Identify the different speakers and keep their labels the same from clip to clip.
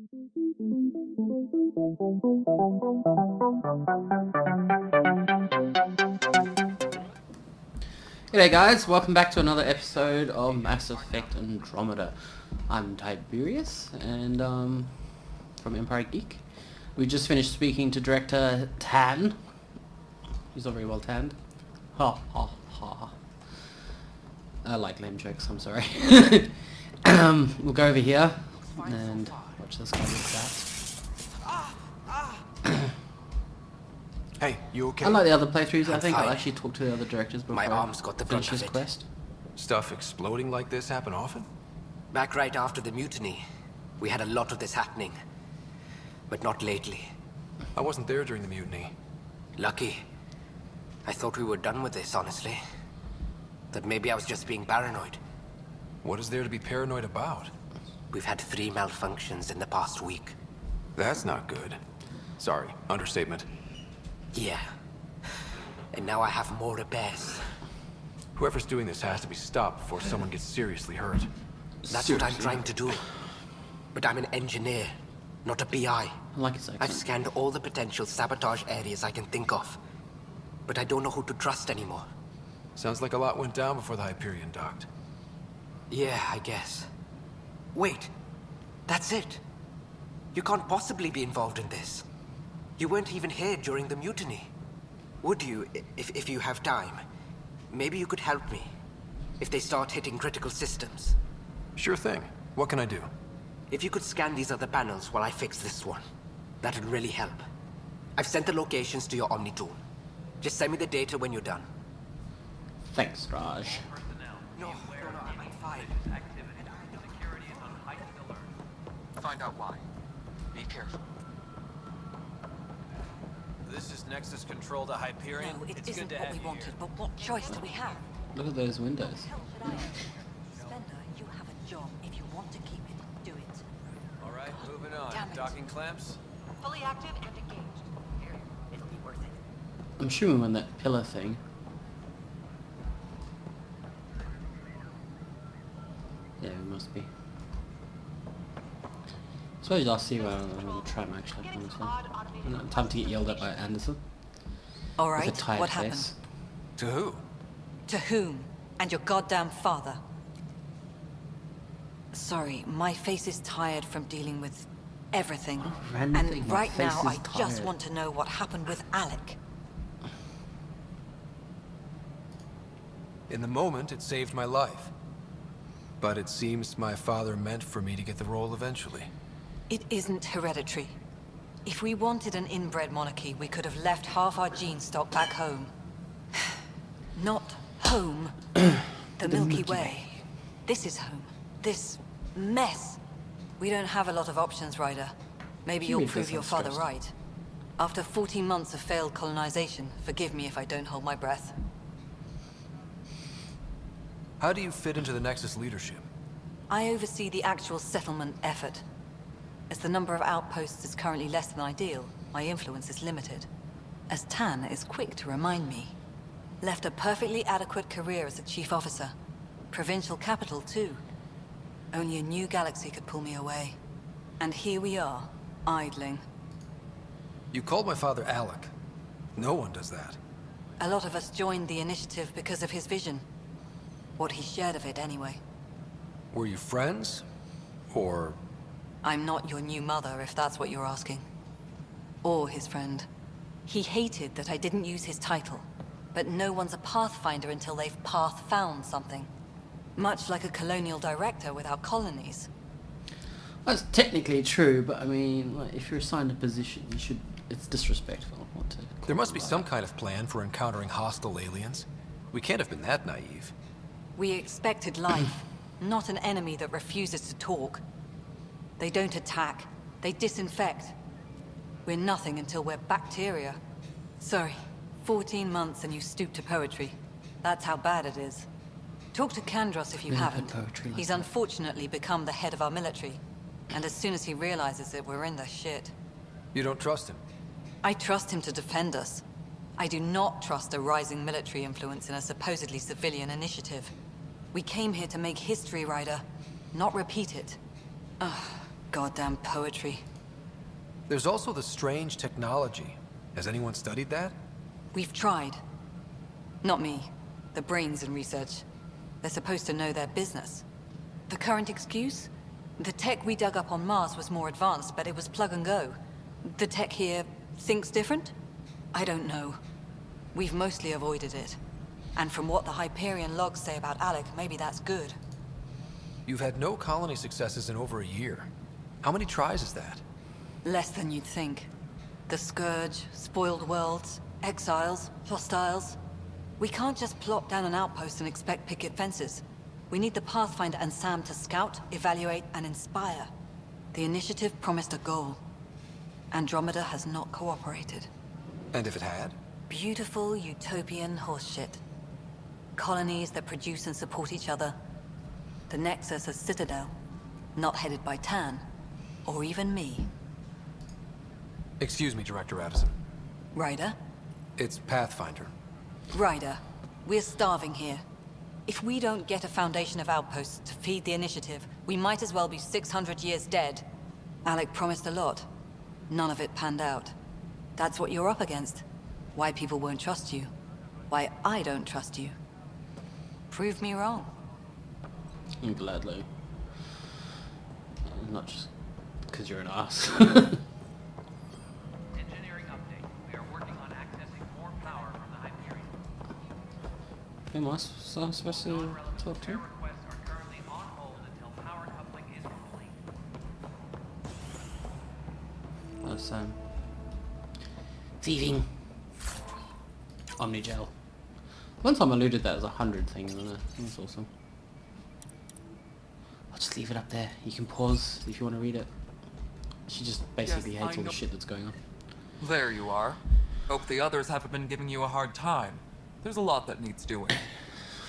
Speaker 1: G'day guys, welcome back to another episode of Mass Effect Andromeda. I'm Tiberius, and from Empire Geek. We just finished speaking to director Tan. He's not very well tanned. Ha ha ha. I like lame jokes, I'm sorry. We'll go over here and watch this guy with that.
Speaker 2: Hey, you okay?
Speaker 1: Unlike the other playthroughs, I
Speaker 2: I'm
Speaker 1: think
Speaker 2: fine.
Speaker 1: I'll actually talk to the other directors before
Speaker 3: My arm's got the brunt
Speaker 1: finish
Speaker 3: of
Speaker 1: this
Speaker 3: it.
Speaker 1: quest.
Speaker 2: Stuff exploding like this happen often?
Speaker 3: Back right after the mutiny, we had a lot of this happening. But not lately.
Speaker 2: I wasn't there during the mutiny.
Speaker 3: Lucky. I thought we were done with this, honestly. That maybe I was just being paranoid.
Speaker 2: What is there to be paranoid about?
Speaker 3: We've had 3 malfunctions in the past week.
Speaker 2: That's not good. Sorry, understatement.
Speaker 3: Yeah. And now I have more repairs.
Speaker 2: Whoever's doing this has to be stopped before someone gets seriously hurt.
Speaker 3: That's what I'm trying to do. But I'm an engineer, not a PI.
Speaker 1: I like his
Speaker 3: I've
Speaker 1: accent.
Speaker 3: scanned all the potential sabotage areas I can think of. But I don't know who to trust anymore.
Speaker 2: Sounds like a lot went down before the Hyperion docked.
Speaker 3: Yeah, I guess. Wait. That's it. You can't possibly be involved in this. You weren't even here during the mutiny. Would you, if you have time? Maybe you could help me. If they start hitting critical systems.
Speaker 2: Sure thing. What can I do?
Speaker 3: If you could scan these other panels while I fix this one, that'd really help. I've sent the locations to your Omni tool. Just send me the data when you're done.
Speaker 1: Thanks, Raj.
Speaker 3: No, I'm fine.
Speaker 4: Find out why. Be careful.
Speaker 5: This is Nexus control to Hyperion.
Speaker 6: No, it
Speaker 5: it's
Speaker 6: isn't
Speaker 5: good to
Speaker 6: what
Speaker 5: have
Speaker 6: we
Speaker 5: you
Speaker 6: wanted,
Speaker 5: here.
Speaker 6: but what choice do we have?
Speaker 1: Look at those windows.
Speaker 6: Spender, you have a job. If you want to keep it, do it.
Speaker 5: All right, moving on.
Speaker 6: Damn it.
Speaker 5: Docking clamps.
Speaker 6: Fully active and engaged. It'll be worth it.
Speaker 1: I'm assuming when that pillar thing. Yeah, it must be. Suppose I'll see where the tram actually comes from. Time to get yelled at by Anderson.
Speaker 6: All
Speaker 1: With a
Speaker 6: right,
Speaker 1: tired
Speaker 6: what
Speaker 1: face.
Speaker 6: happened?
Speaker 2: To who?
Speaker 6: To whom? And your goddamn father. Sorry, my face is tired from dealing with everything.
Speaker 1: random thing,
Speaker 6: And
Speaker 1: my
Speaker 6: right
Speaker 1: face
Speaker 6: now,
Speaker 1: is
Speaker 6: I just
Speaker 1: tired.
Speaker 6: want to know what happened with Alec.
Speaker 2: In the moment, it saved my life. But it seems my father meant for me to get the role eventually.
Speaker 6: It isn't hereditary. If we wanted an inbred monarchy, we could have left half our gene stock back home. Not home. The Milky Way. This is home. This mess. We don't have a lot of options, Ryder. Maybe you'll
Speaker 1: Jimmy
Speaker 6: prove
Speaker 1: does
Speaker 6: your
Speaker 1: sound
Speaker 6: father
Speaker 1: stressed.
Speaker 6: right. After 14 months of failed colonization, forgive me if I don't hold my breath.
Speaker 2: How do you fit into the Nexus leadership?
Speaker 6: I oversee the actual settlement effort. As the number of outposts is currently less than ideal, my influence is limited. As Tan is quick to remind me. Left a perfectly adequate career as a chief officer. Provincial capital, too. Only a new galaxy could pull me away. And here we are, idling.
Speaker 2: You called my father Alec. No one does that.
Speaker 6: A lot of us joined the initiative because of his vision. What he shared of it, anyway.
Speaker 2: Were you friends? Or...
Speaker 6: I'm not your new mother, if that's what you're asking. Or his friend. He hated that I didn't use his title. But no one's a pathfinder until they've path-found something. Much like a colonial director without colonies.
Speaker 1: That's technically true, but I mean, like, if you're assigned a position, you should. It's disrespectful not to.
Speaker 2: There must be some kind of plan for encountering hostile aliens. We can't have been that naive.
Speaker 6: We expected life, not an enemy that refuses to talk. They don't attack, they disinfect. We're nothing until we're bacteria. Sorry, 14 months and you stoop to poetry. That's how bad it is. Talk to Kandros if you
Speaker 1: Never
Speaker 6: haven't.
Speaker 1: poetry like
Speaker 6: He's
Speaker 1: that.
Speaker 6: unfortunately become the head of our military. And as soon as he realizes it, we're in the shit.
Speaker 2: You don't trust him?
Speaker 6: I trust him to defend us. I do not trust a rising military influence in a supposedly civilian initiative. We came here to make history, Ryder, not repeat it. Ugh. Goddamn poetry.
Speaker 2: There's also the strange technology. Has anyone studied that?
Speaker 6: We've tried. Not me. The brains in research. They're supposed to know their business. The current excuse? The tech we dug up on Mars was more advanced, but it was plug and go. The tech here thinks different? I don't know. We've mostly avoided it. And from what the Hyperion logs say about Alec, maybe that's good.
Speaker 2: You've had no colony successes in over a year. How many tries is that?
Speaker 6: Less than you'd think. The Scourge, spoiled worlds, exiles, hostiles. We can't just plop down an outpost and expect picket fences. We need the Pathfinder and Sam to scout, evaluate, and inspire. The initiative promised a goal. Andromeda has not cooperated.
Speaker 2: And if it had?
Speaker 6: Beautiful utopian horseshit. Colonies that produce and support each other. The Nexus a citadel, not headed by Tan, or even me.
Speaker 2: Excuse me, Director Addison.
Speaker 6: Ryder?
Speaker 2: It's Pathfinder.
Speaker 6: Ryder, we're starving here. If we don't get a foundation of outposts to feed the initiative, we might as well be 600 years dead. Alec promised a lot. None of it panned out. That's what you're up against. Why people won't trust you. Why I don't trust you. Prove me wrong.
Speaker 1: Gladly. Not just because you're an ass.
Speaker 7: Engineering update. We are working on accessing more power from the Hyperion.
Speaker 1: Who am I supposed to talk to?
Speaker 7: Requests are currently on hold until power coupling is complete.
Speaker 1: That's thieving. Omnigel. One time I looted that as 100 things, and that's awesome. I'll just leave it up there. You can pause if you want to read it. She just basically hates all the shit that's going on.
Speaker 8: There you are. Hope the others haven't been giving you a hard time. There's a lot that needs doing.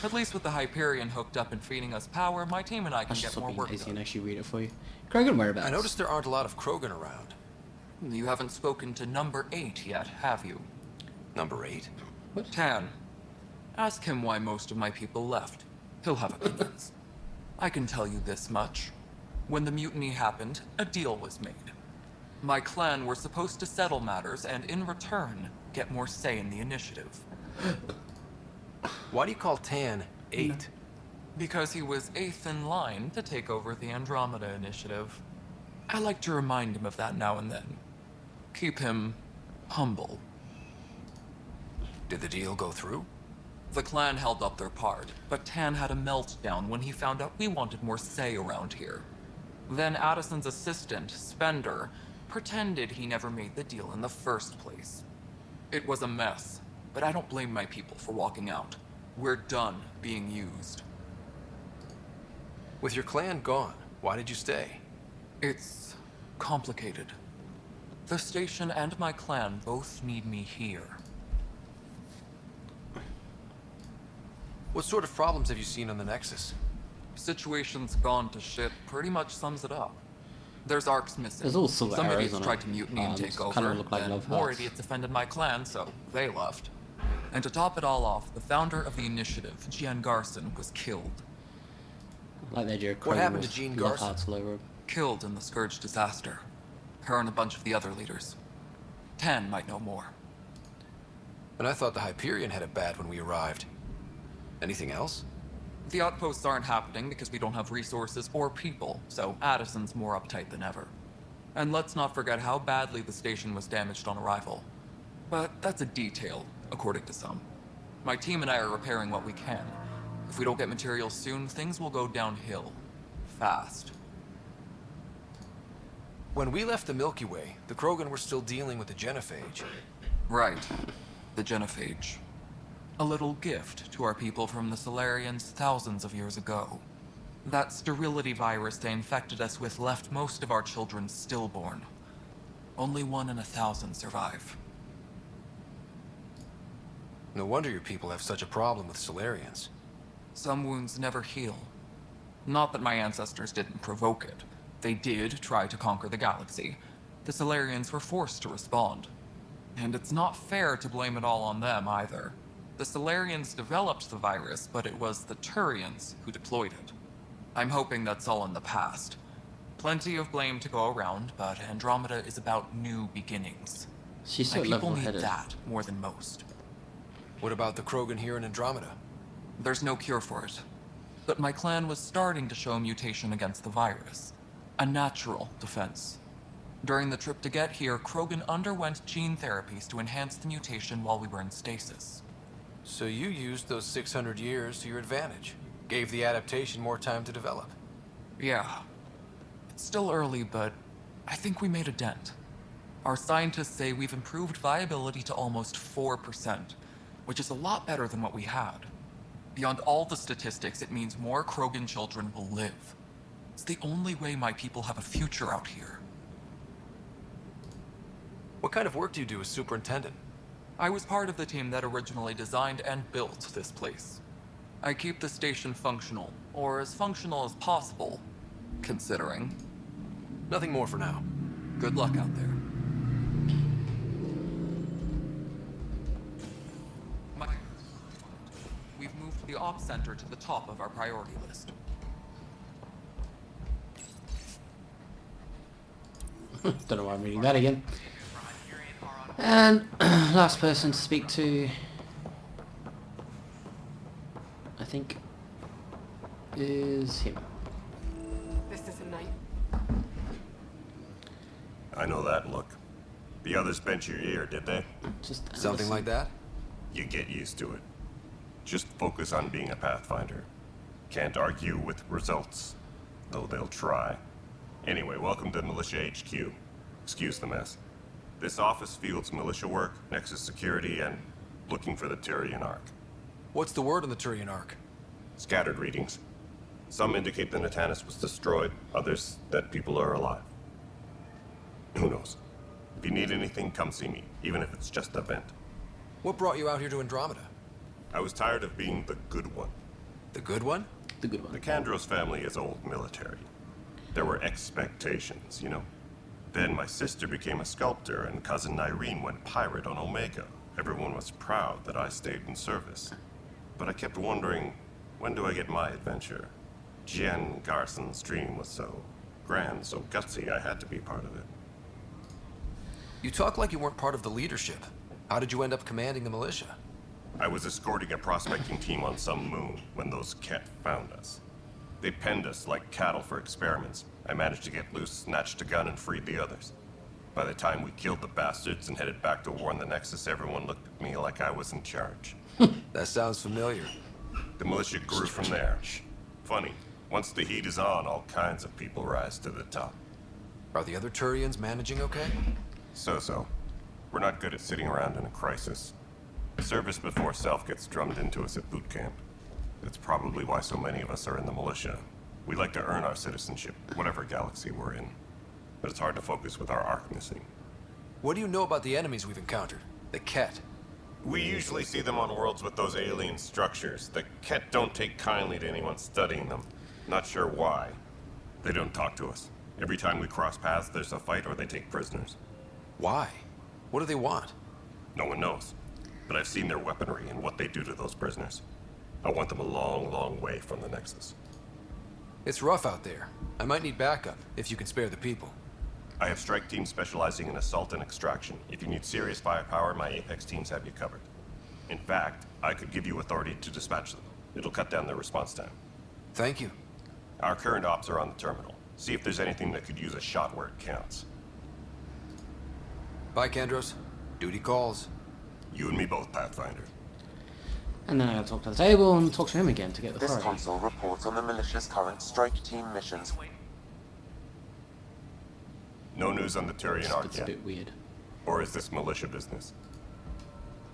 Speaker 8: At least with the Hyperion hooked up and feeding us power, my team and I can get more work
Speaker 1: lazy
Speaker 8: done.
Speaker 1: and actually read it for you. Krogan whereabouts?
Speaker 2: I noticed there aren't a lot of Krogan around.
Speaker 8: You haven't spoken to number 8 yet, have you?
Speaker 2: Number 8?
Speaker 1: What?
Speaker 8: Tan. Ask him why most of my people left. He'll have opinions. I can tell you this much. When the mutiny happened, a deal was made. My clan were supposed to settle matters and, in return, get more say in the initiative.
Speaker 2: Why do you call Tan 8?
Speaker 8: Because he was 8th in line to take over the Andromeda initiative. I like to remind him of that now and then. Keep him humble.
Speaker 2: Did the deal go through?
Speaker 8: The clan held up their part, but Tan had a meltdown when he found out we wanted more say around here. Then Addison's assistant, Spender, pretended he never made the deal in the first place. It was a mess, but I don't blame my people for walking out. We're done being used.
Speaker 2: With your clan gone, why did you stay?
Speaker 8: It's complicated. The station and my clan both need me here.
Speaker 2: What sort of problems have you seen on the Nexus?
Speaker 8: Situation's gone to shit pretty much sums it up. There's arcs missing.
Speaker 1: There's all silver
Speaker 8: Some
Speaker 1: arrows
Speaker 8: idiots
Speaker 1: on
Speaker 8: tried
Speaker 1: it.
Speaker 8: to mutiny and take over,
Speaker 1: Kind of look like
Speaker 8: and
Speaker 1: love
Speaker 8: more
Speaker 1: hearts.
Speaker 8: idiots offended my clan, so they left. And to top it all off, the founder of the initiative, Gian Garson, was killed.
Speaker 1: Like they do.
Speaker 2: What happened to Jean
Speaker 1: love
Speaker 2: Garson?
Speaker 1: hearts all over him.
Speaker 8: Killed in the Scourge disaster. Her and a bunch of the other leaders. Tan might know more.
Speaker 2: And I thought the Hyperion had it bad when we arrived. Anything else?
Speaker 8: The outposts aren't happening because we don't have resources or people, so Addison's more uptight than ever. And let's not forget how badly the station was damaged on arrival. But that's a detail, according to some. My team and I are repairing what we can. If we don't get materials soon, things will go downhill. Fast.
Speaker 2: When we left the Milky Way, the Krogan were still dealing with the genophage.
Speaker 8: Right. The genophage. A little gift to our people from the Solarians thousands of years ago. That sterility virus they infected us with left most of our children stillborn. Only 1 in 1,000 survive.
Speaker 2: No wonder your people have such a problem with Solarians.
Speaker 8: Some wounds never heal. Not that my ancestors didn't provoke it. They did try to conquer the galaxy. The Solarians were forced to respond. And it's not fair to blame it all on them either. The Solarians developed the virus, but it was the Turians who deployed it. I'm hoping that's all in the past. Plenty of blame to go around, but Andromeda is about new beginnings.
Speaker 1: She's so
Speaker 8: My people need
Speaker 1: level-headed.
Speaker 8: that more than most.
Speaker 2: What about the Krogan here in Andromeda?
Speaker 8: There's no cure for it. But my clan was starting to show mutation against the virus. A natural defense. During the trip to get here, Krogan underwent gene therapies to enhance the mutation while we were in stasis.
Speaker 2: So you used those 600 years to your advantage. Gave the adaptation more time to develop.
Speaker 8: Yeah. It's still early, but I think we made a dent. Our scientists say we've improved viability to almost 4%, which is a lot better than what we had. Beyond all the statistics, it means more Krogan children will live. It's the only way my people have a future out here.
Speaker 2: What kind of work do you do as superintendent?
Speaker 8: I was part of the team that originally designed and built this place. I keep the station functional, or as functional as possible, considering.
Speaker 2: Nothing more for now.
Speaker 8: Good luck out there. We've moved the Ops Center to the top of our priority list.
Speaker 1: Don't know why I'm reading that again. And last person to speak to, I think, is him.
Speaker 9: This is a night.
Speaker 10: I know that look. The others bent your ear, did they?
Speaker 1: Just
Speaker 2: Something
Speaker 1: listen.
Speaker 2: like that?
Speaker 10: You get used to it. Just focus on being a Pathfinder. Can't argue with results, though they'll try. Anyway, welcome to Militia HQ. Excuse the mess. This office fields militia work, Nexus security, and looking for the Turian Ark.
Speaker 2: What's the word on the Turian Ark?
Speaker 10: Scattered readings. Some indicate the Natanus was destroyed, others that people are alive. Who knows? If you need anything, come see me, even if it's just a vent.
Speaker 2: What brought you out here to Andromeda?
Speaker 10: I was tired of being the good one.
Speaker 2: The good one?
Speaker 1: The good
Speaker 10: The
Speaker 1: one.
Speaker 10: Kandros family is old military. There were expectations, you know? Then my sister became a sculptor and cousin Irene went pirate on Omega. Everyone was proud that I stayed in service. But I kept wondering, when do I get my adventure? Jen Garson's dream was so grand, so gutsy, I had to be part of it.
Speaker 2: You talk like you weren't part of the leadership. How did you end up commanding the militia?
Speaker 10: I was escorting a prospecting team on some moon when those Ket found us. They penned us like cattle for experiments. I managed to get loose, snatched a gun, and freed the others. By the time we killed the bastards and headed back to warn the Nexus, everyone looked at me like I was in charge.
Speaker 2: That sounds familiar.
Speaker 10: The militia grew from there. Funny, once the heat is on, all kinds of people rise to the top.
Speaker 2: Are the other Turians managing okay?
Speaker 10: So. We're not good at sitting around in a crisis. Service before self gets drummed into us at boot camp. That's probably why so many of us are in the militia. We like to earn our citizenship, whatever galaxy we're in. But it's hard to focus with our arc missing.
Speaker 2: What do you know about the enemies we've encountered? The Ket.
Speaker 10: We usually see them on worlds with those alien structures. The Ket don't take kindly to anyone studying them. Not sure why. They don't talk to us. Every time we cross paths, there's a fight or they take prisoners.
Speaker 2: Why? What do they want?
Speaker 10: No one knows. But I've seen their weaponry and what they do to those prisoners. I want them a long, long way from the Nexus.
Speaker 2: It's rough out there. I might need backup, if you can spare the people.
Speaker 10: I have strike teams specializing in assault and extraction. If you need serious firepower, my Apex teams have you covered. In fact, I could give you authority to dispatch them. It'll cut down their response time.
Speaker 2: Thank you.
Speaker 10: Our current ops are on the terminal. See if there's anything that could use a shot where it counts.
Speaker 2: Bye, Kandros. Duty calls.
Speaker 10: You and me both, Pathfinder.
Speaker 1: And then I gotta talk to the table and talk to him again to get the
Speaker 11: This
Speaker 1: authority.
Speaker 11: console reports on the militia's current strike team missions.
Speaker 10: No news on the Turian Ark
Speaker 1: It's a
Speaker 10: yet.
Speaker 1: bit weird.
Speaker 10: Or is this militia business?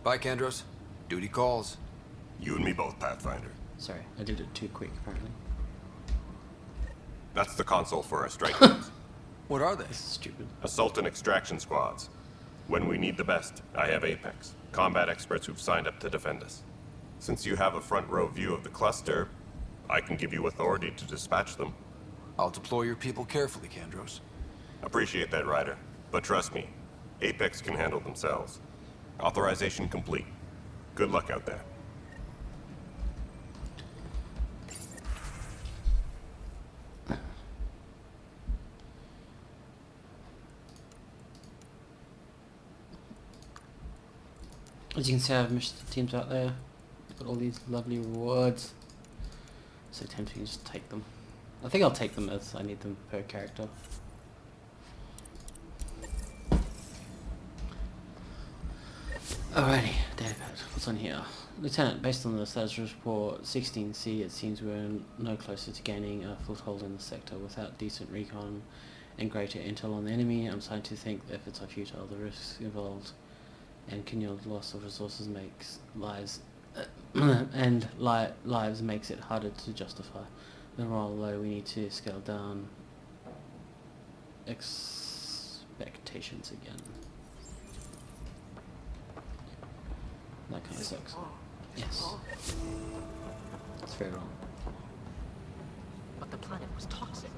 Speaker 2: Bye, Kandros. Duty calls.
Speaker 10: You and me both, Pathfinder.
Speaker 1: Sorry, I did it too quick, apparently.
Speaker 10: That's the console for our strike teams.
Speaker 2: What are they?
Speaker 1: This is stupid.
Speaker 10: Assault and extraction squads. When we need the best, I have Apex. Combat experts who've signed up to defend us. Since you have a front row view of the cluster, I can give you authority to dispatch them.
Speaker 2: I'll deploy your people carefully, Kandros.
Speaker 10: Appreciate that, Ryder. But trust me, Apex can handle themselves. Authorization complete. Good luck out there.
Speaker 1: As you can see, I've mission teams out there. Got all these lovely rewards. So tempting to just take them. I think I'll take them as I need them per character. Alrighty, datapad. What's on here? Lieutenant, based on the status report 16C, it seems we're no closer to gaining a foothold in the sector. Without decent recon and greater intel on the enemy, I'm starting to think the efforts are futile. The risks involved and continual loss of resources makes lives lives makes it harder to justify. The morale low, we need to scale down expectations again. That kind of sucks. Yes. It's very wrong.
Speaker 7: But the planet was toxic.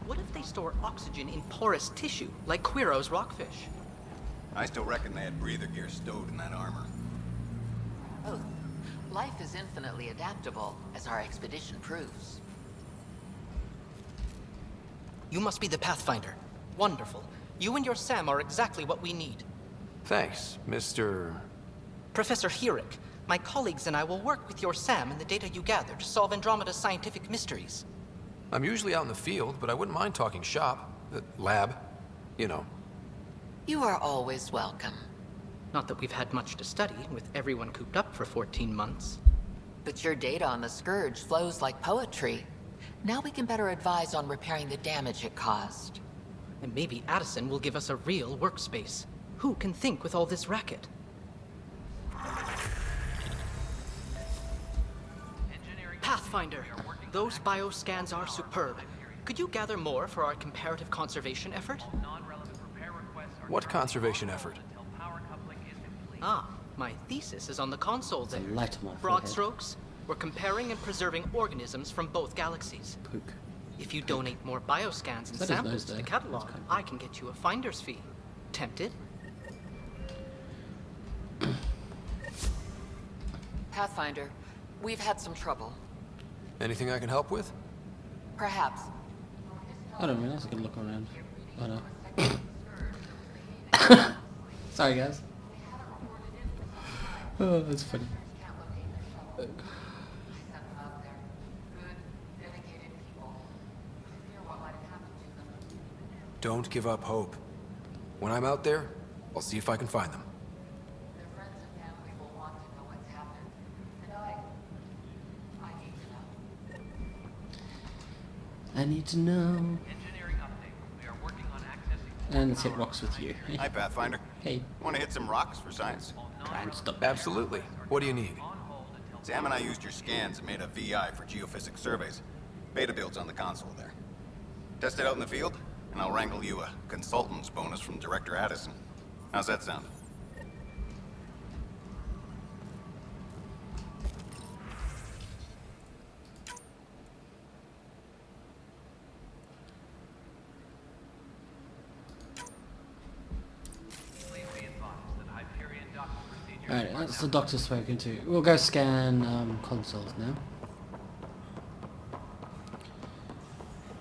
Speaker 7: What if they store oxygen in porous tissue, like Quiro's rockfish?
Speaker 12: I still reckon they had breather gear stowed in that armor.
Speaker 13: Oh, life is infinitely adaptable, as our expedition proves.
Speaker 7: You must be the Pathfinder. Wonderful. You and your Sam are exactly what we need.
Speaker 2: Thanks, Mr.
Speaker 7: Professor Herrick, my colleagues and I will work with your Sam and the data you gather to solve Andromeda's scientific mysteries.
Speaker 2: I'm usually out in the field, but I wouldn't mind talking shop. Lab. You know.
Speaker 13: You are always welcome.
Speaker 7: Not that we've had much to study, with everyone cooped up for 14 months.
Speaker 13: But your data on the Scourge flows like poetry. Now we can better advise on repairing the damage it caused.
Speaker 7: And maybe Addison will give us a real workspace. Who can think with all this racket? Pathfinder, those bioscans are superb. Could you gather more for our comparative conservation effort?
Speaker 2: What conservation effort?
Speaker 7: Ah, my thesis is on the console there.
Speaker 1: Light on my
Speaker 7: Broad
Speaker 1: forehead.
Speaker 7: strokes, we're comparing and preserving organisms from both galaxies.
Speaker 1: Pook.
Speaker 7: If you donate more bioscans and
Speaker 1: That is
Speaker 7: samples
Speaker 1: nice
Speaker 7: to the
Speaker 1: there.
Speaker 7: catalog,
Speaker 1: That's kind of
Speaker 7: I can get you a finder's fee. Tempted?
Speaker 13: Pathfinder, we've had some trouble.
Speaker 2: Anything I can help with?
Speaker 13: Perhaps.
Speaker 1: I don't realize I can look around. Oh no. Sorry guys. Oh, that's funny.
Speaker 2: Don't give up hope. When I'm out there, I'll see if I can find them.
Speaker 1: I need to know.
Speaker 7: Engineering update. We are working on accessing.
Speaker 1: And let's hit rocks with you.
Speaker 12: Hi, Pathfinder.
Speaker 1: Hey.
Speaker 12: Want to hit some rocks for science?
Speaker 1: Try and stop.
Speaker 2: Absolutely. What do you need?
Speaker 12: Sam and I used your scans and made a VI for geophysics surveys. Beta builds on the console there. Test it out in the field, and I'll wrangle you a consultant's bonus from Director Addison. How's that sound?
Speaker 1: Alright, that's the doctor spoken to. We'll go scan consoles now.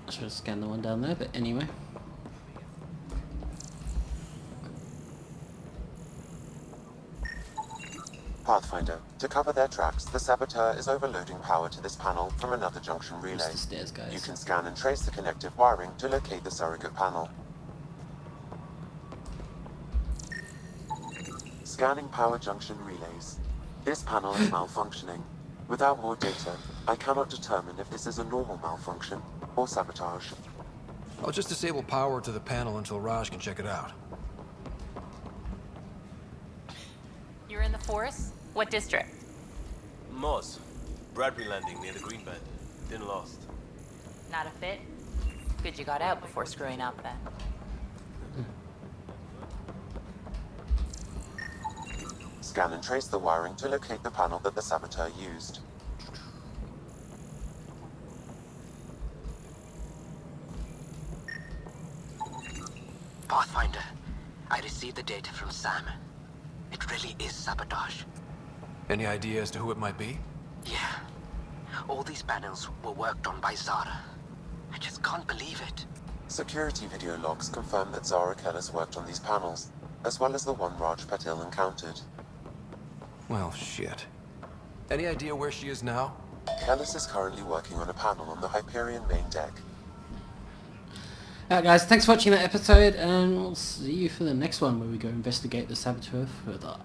Speaker 1: I should have scanned the one down there, but anyway.
Speaker 11: Pathfinder, to cover their tracks, the Saboteur is overloading power to this panel from another junction relay.
Speaker 1: It's the stairs, guys.
Speaker 11: You can scan and trace the connective wiring to locate the surrogate panel. Scanning power junction relays. This panel is malfunctioning. Without more data, I cannot determine if this is a normal malfunction or sabotage.
Speaker 2: I'll just disable power to the panel until Raj can check it out.
Speaker 14: You're in the forest? What district?
Speaker 5: Moss. Bradbury Landing near the Green Band. Didn't lost.
Speaker 14: Not a fit? Good you got out before screwing up then.
Speaker 11: Scan and trace the wiring to locate the panel that the Saboteur used.
Speaker 3: Pathfinder, I received the data from Sam. It really is sabotage.
Speaker 2: Any idea as to who it might be?
Speaker 3: Yeah. All these panels were worked on by Zara. I just can't believe it.
Speaker 11: Security video logs confirm that Zara Kellis worked on these panels, as well as the one Raj Patil encountered.
Speaker 2: Well, shit. Any idea where she is now?
Speaker 11: Candace is currently working on a panel on the Hyperion main deck.
Speaker 1: Alright guys, thanks for watching that episode, and we'll see you for the next one where we go investigate the saboteur further.